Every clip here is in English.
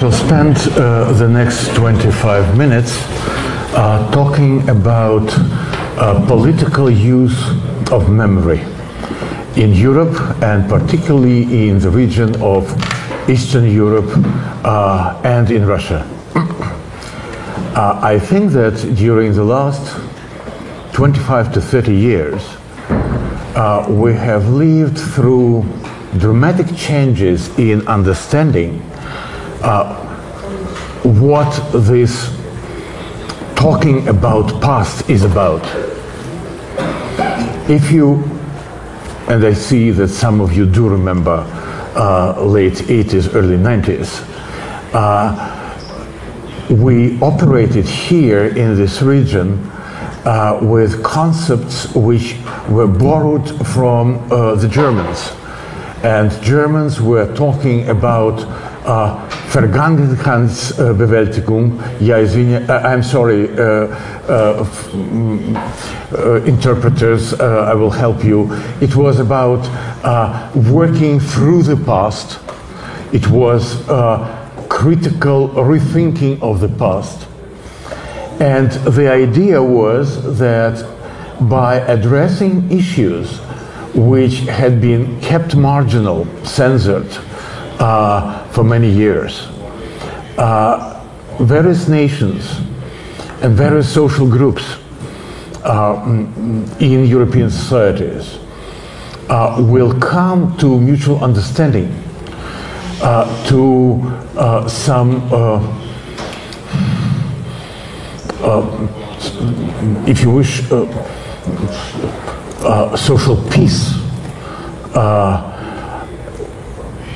shall spend the next 25 minutes talking about political use of memory in Europe, and particularly in the region of Eastern Europe and in Russia. I think that during the last 25 to 30 years, we have lived through dramatic changes in understanding what this talking about past is about. If you, and I see that some of you do remember late 80s, early 90s, we operated here in this region with concepts which were borrowed from the Germans. And Germans were talking about Vergangenheitsbewältigung. I'm sorry, interpreters, I will help you. It was about working through the past. It was critical rethinking of the past. And the idea was that by addressing issues which had been kept marginal, censored for many years, various nations and various social groups in European societies will come to mutual understanding, to some if you wish, social peace.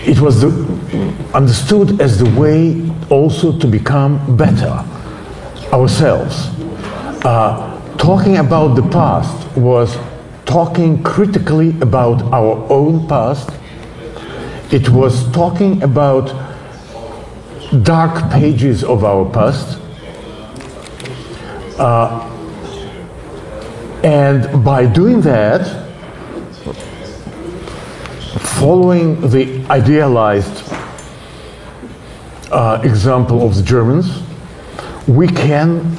It was understood as the way also to become better ourselves. Talking about the past was talking critically about our own past. It was talking about dark pages of our past. And by doing that, following the idealized example of the Germans, we can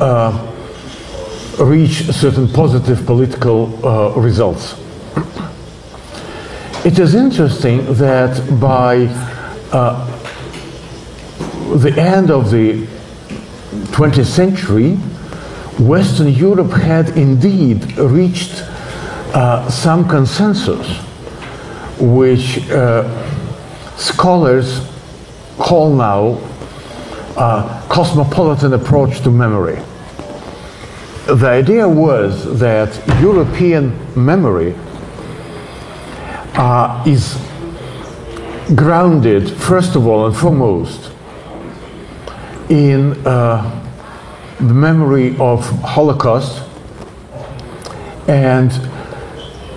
reach certain positive political results. It is interesting that by the end of the 20th century, Western Europe had indeed reached some consensus, which scholars call now cosmopolitan approach to memory. The idea was that European memory is grounded, first of all and foremost, in the memory of Holocaust, and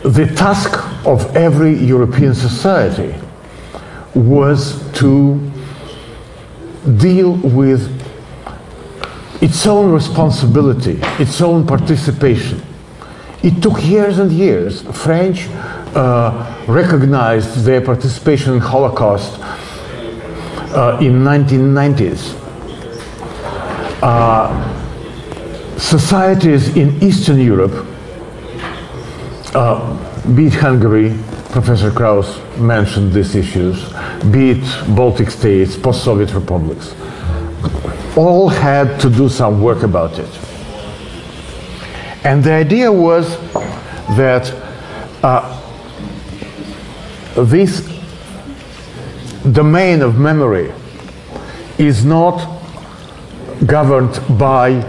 the task of every European society was to deal with its own responsibility, its own participation. It took years and years. French recognized their participation in Holocaust in 1990s. Societies in Eastern Europe, be it Hungary, Professor Krauss mentioned these issues, be it Baltic states, post-Soviet republics, all had to do some work about it. And the idea was that this domain of memory is not governed by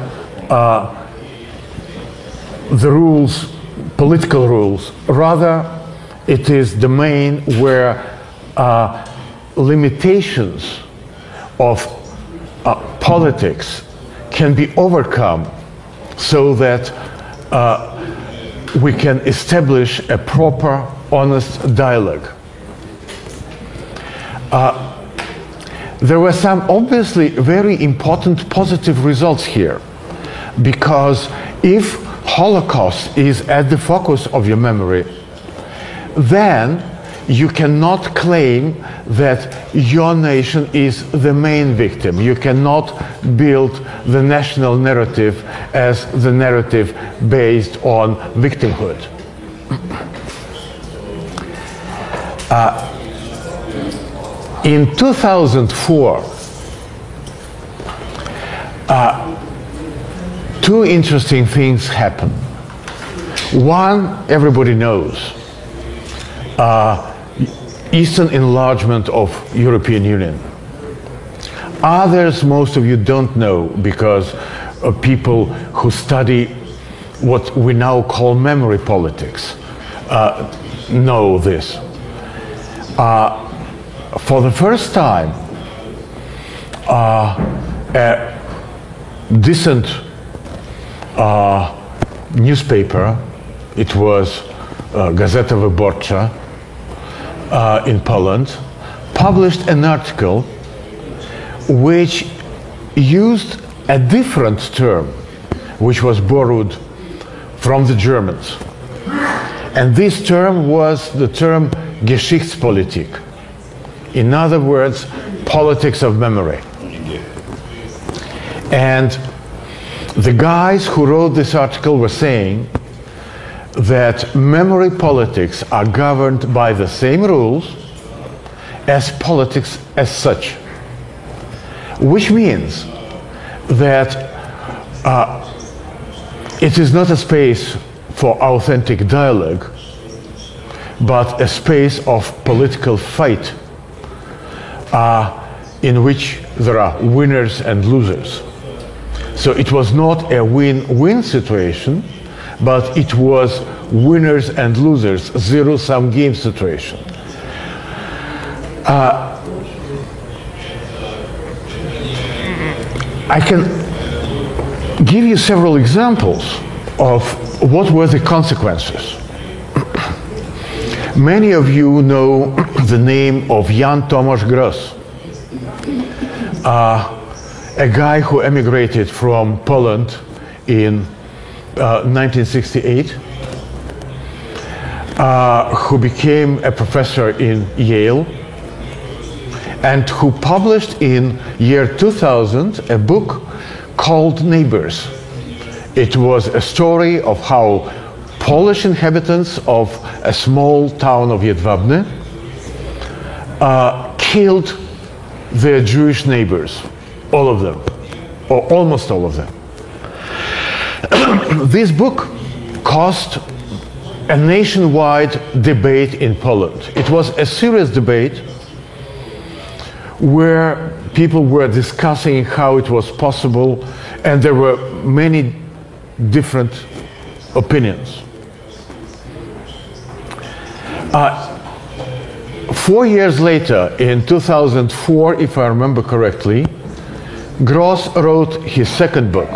the rules, political rules. Rather, it is domain where limitations of politics can be overcome so that we can establish a proper, honest dialogue. There were some obviously very important positive results here, because if Holocaust is at the focus of your memory, then you cannot claim that your nation is the main victim. You cannot build the national narrative as the narrative based on victimhood. In 2004, two interesting things happened. One, everybody knows, Eastern enlargement of European Union. Others, most of you don't know, because of people who study what we now call memory politics know this. For the first time, a decent newspaper, it was Gazeta Wyborcza in Poland, published an article which used a different term, which was borrowed from the Germans. And this term was the term Geschichtspolitik. In other words, politics of memory. And the guys who wrote this article were saying that memory politics are governed by the same rules as politics as such, which means that it is not a space for authentic dialogue, but a space of political fight in which there are winners and losers. So it was not a win-win situation, but it was winners and losers, zero-sum game situation. I can give you several examples of what were the consequences. Many of you know the name of Jan Tomasz Gross, a guy who emigrated from Poland in 1968, who became a professor in Yale, and who published in year 2000 a book called Neighbors. It was a story of how Polish inhabitants of a small town of Jedwabne killed their Jewish neighbors, all of them, or almost all of them. This book caused a nationwide debate in Poland. It was a serious debate where people were discussing how it was possible, and there were many different opinions. 4 years later, in 2004, if I remember correctly, Gross wrote his second book.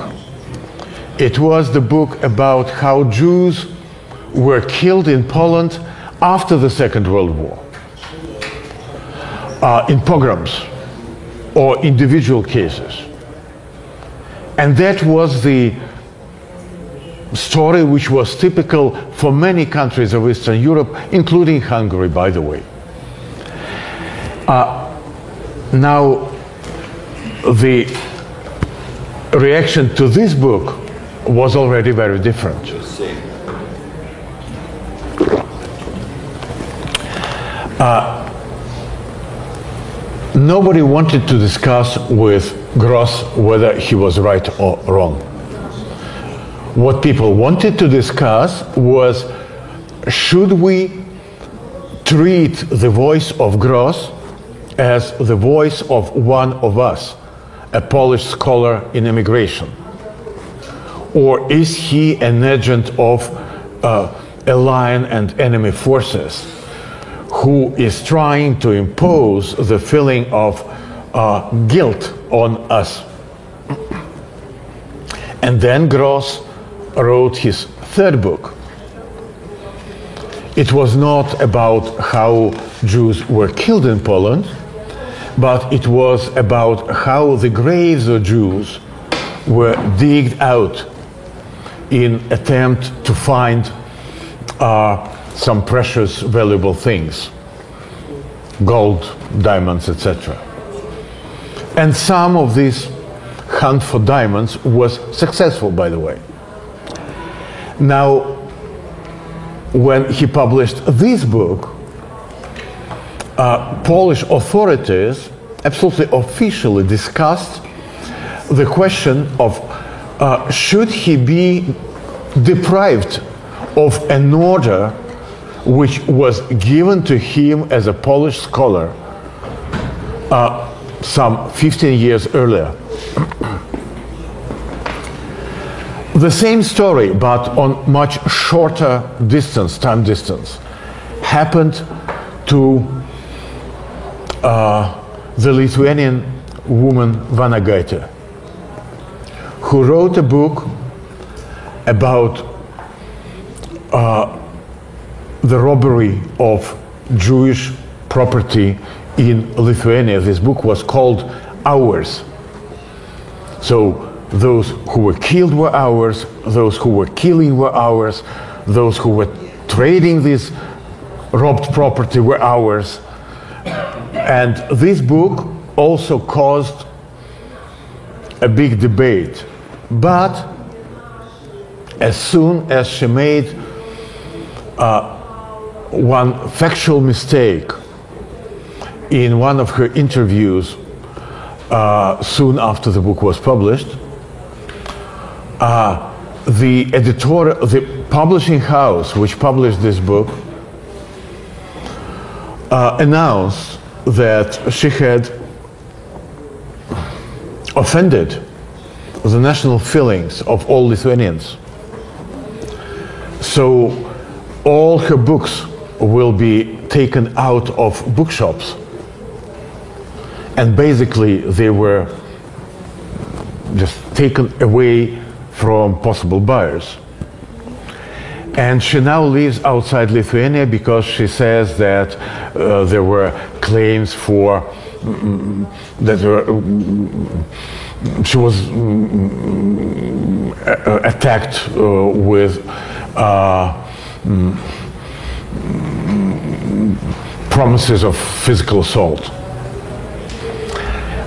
It was the book about how Jews were killed in Poland after the Second World War, in pogroms or individual cases. And that was the story which was typical for many countries of Eastern Europe, including Hungary, by the way. Now, the reaction to this book was already very different. Nobody wanted to discuss with Gross whether he was right or wrong. What people wanted to discuss was, should we treat the voice of Gross as the voice of one of us, a Polish scholar in immigration? Or is he an agent of alien and enemy forces who is trying to impose the feeling of guilt on us? And then Gross wrote his third book. It was not about how Jews were killed in Poland, but it was about how the graves of Jews were digged out in attempt to find some precious, valuable things. gold, diamonds, etc. And some of this hunt for diamonds was successful, by the way. Now, when he published this book, Polish authorities absolutely officially discussed the question of should he be deprived of an order which was given to him as a Polish scholar some 15 years earlier. The same story, but on much shorter distance, time distance, happened to the Lithuanian woman Vanagaitė, who wrote a book about the robbery of Jewish property in Lithuania. This book was called Ours. So those who were killed were ours, those who were killing were ours, those who were trading this robbed property were ours. And this book also caused a big debate. But as soon as she made one factual mistake in one of her interviews soon after the book was published, the publishing house which published this book announced that she had offended the national feelings of all Lithuanians. So all her books will be taken out of bookshops. And basically they were just taken away from possible buyers. And she now lives outside Lithuania because she says that there were claims for that she was attacked with promises of physical assault.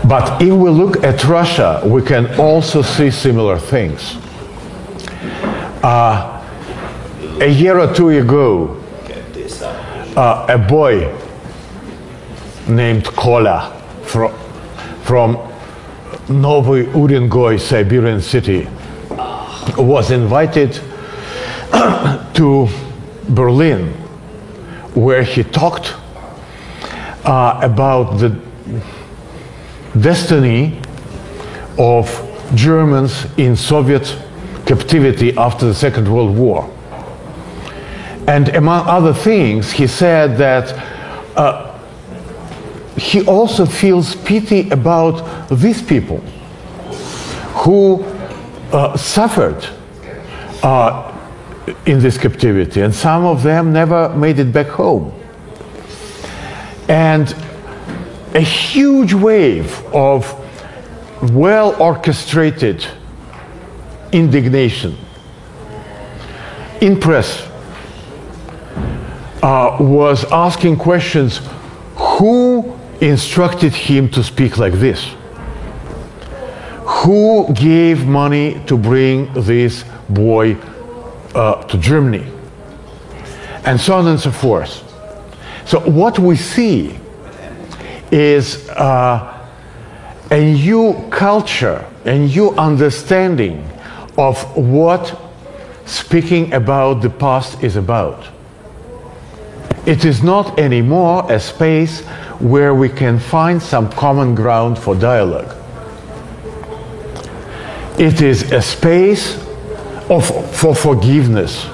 But if we look at Russia, we can also see similar things. A year or two ago, a boy named Kola from Novy Urengoy, Siberian city, was invited to Berlin, where he talked about the destiny of Germans in Soviet captivity after the Second World War. And among other things, he said that he also feels pity about these people who suffered in this captivity, and some of them never made it back home. And a huge wave of well-orchestrated indignation in press was asking questions: who instructed him to speak like this? Who gave money to bring this boy to Germany? And so on and so forth. So what we see is a new culture, a new understanding of what speaking about the past is about. It is not anymore a space where we can find some common ground for dialogue. It is a space for forgiveness.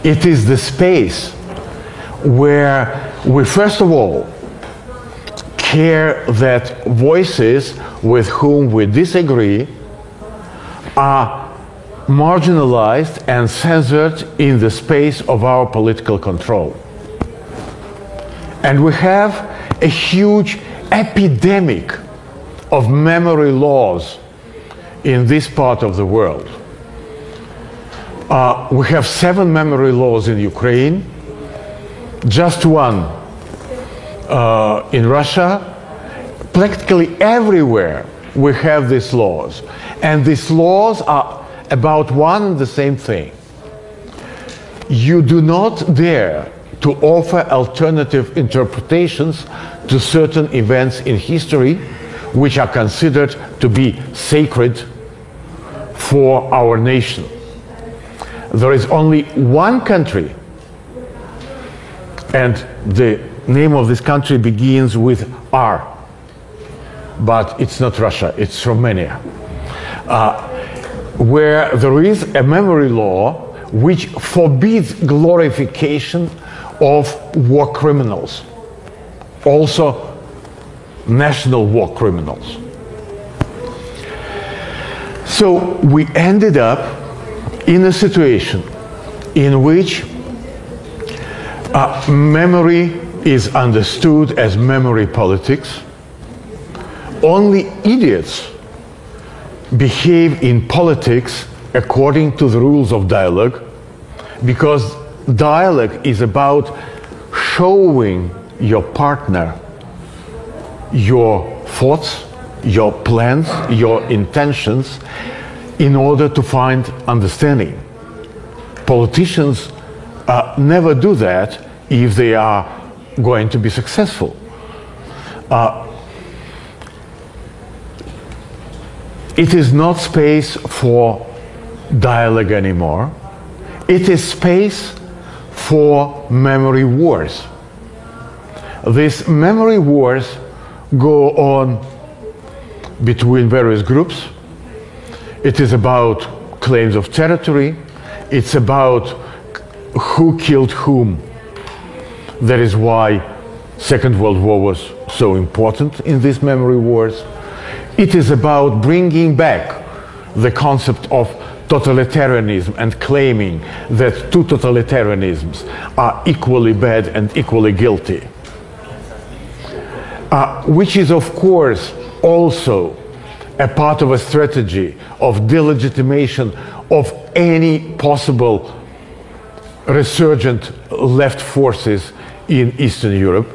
It is the space where we first of all care that voices with whom we disagree are marginalized and censored in the space of our political control. And we have a huge epidemic of memory laws in this part of the world. We have 7 memory laws in Ukraine. Just one in Russia, practically everywhere we have these laws. And these laws are about one and the same thing. You do not dare to offer alternative interpretations to certain events in history which are considered to be sacred for our nation. There is only one country, and the name of this country begins with R, but it's not Russia, it's Romania, where there is a memory law which forbids glorification of war criminals, also national war criminals. So we ended up in a situation in which memory is understood as memory politics. Only idiots behave in politics according to the rules of dialogue, because dialogue is about showing your partner your thoughts, your plans, your intentions in order to find understanding. Politicians never do that if they are going to be successful. It is not space for dialogue anymore. It is space for memory wars. These memory wars go on between various groups. It is about claims of territory. It's about who killed whom. That is why Second World War was so important in these memory wars. It is about bringing back the concept of totalitarianism and claiming that two totalitarianisms are equally bad and equally guilty. Which is, of course, also a part of a strategy of delegitimation of any possible resurgent left forces in Eastern Europe.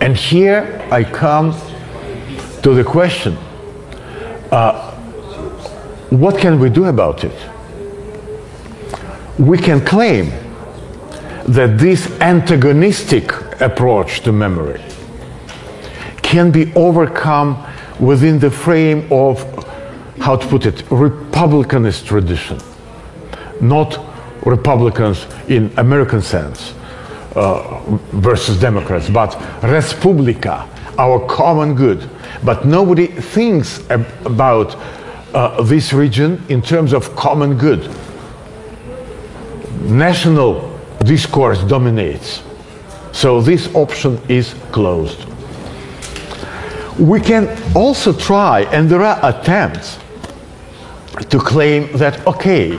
And here I come to the question, what can we do about it? We can claim that this antagonistic approach to memory can be overcome within the frame of, how to put it, republicanist tradition. Not Republicans in American sense versus Democrats, but Respublika, our common good. But nobody thinks about this region in terms of common good. National discourse dominates. So this option is closed. We can also try, and there are attempts to claim that, okay,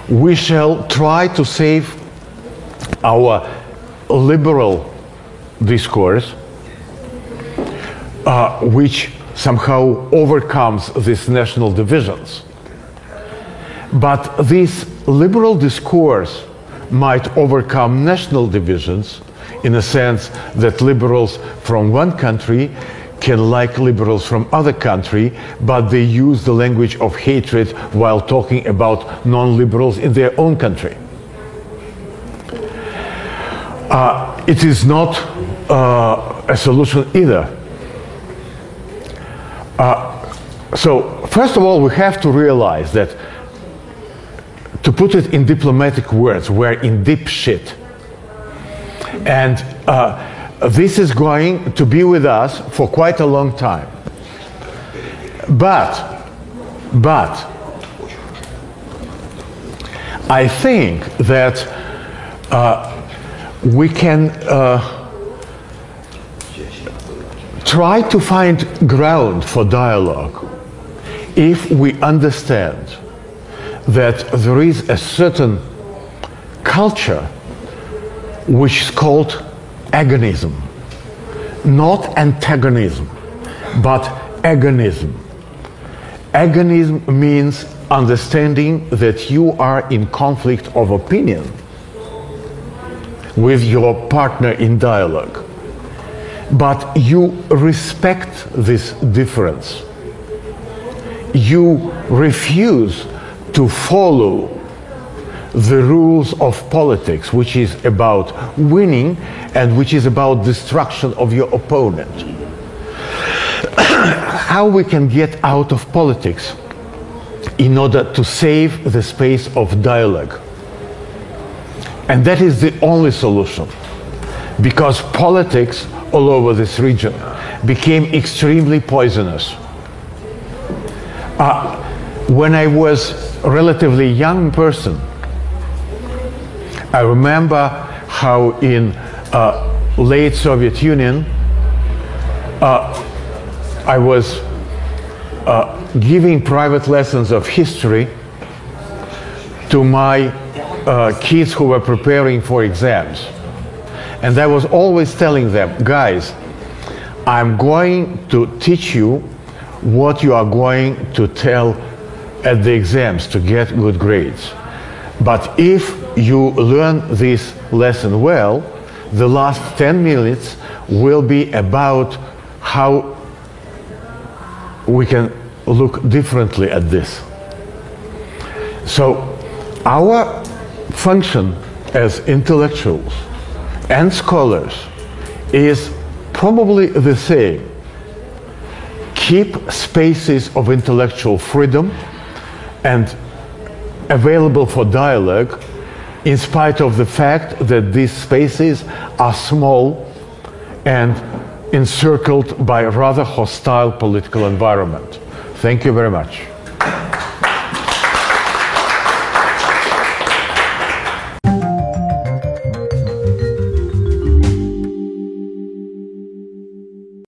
we shall try to save our liberal discourse, which somehow overcomes these national divisions. But this liberal discourse might overcome national divisions in a sense that liberals from one country can like liberals from other country, but they use the language of hatred while talking about non-liberals in their own country. It is not a solution either. So first of all, we have to realize that, to put it in diplomatic words, we're in deep shit. And this is going to be with us for quite a long time. But I think that we can try to find ground for dialogue if we understand that there is a certain culture which is called agonism. Not antagonism, but agonism. Agonism means understanding that you are in conflict of opinion with your partner in dialogue, but you respect this difference. You refuse to follow the rules of politics, which is about winning and which is about destruction of your opponent. How we can get out of politics in order to save the space of dialogue? And that is the only solution, because politics all over this region became extremely poisonous. When I was a relatively young person, I remember how in late Soviet Union I was giving private lessons of history to my kids who were preparing for exams. And I was always telling them, guys, I'm going to teach you what you are going to tell at the exams to get good grades. But if you learn this lesson well, the last 10 minutes will be about how we can look differently at this. So our function as intellectuals and scholars is probably the same. Keep spaces of intellectual freedom and available for dialogue, in spite of the fact that these spaces are small and encircled by a rather hostile political environment. Thank you very much.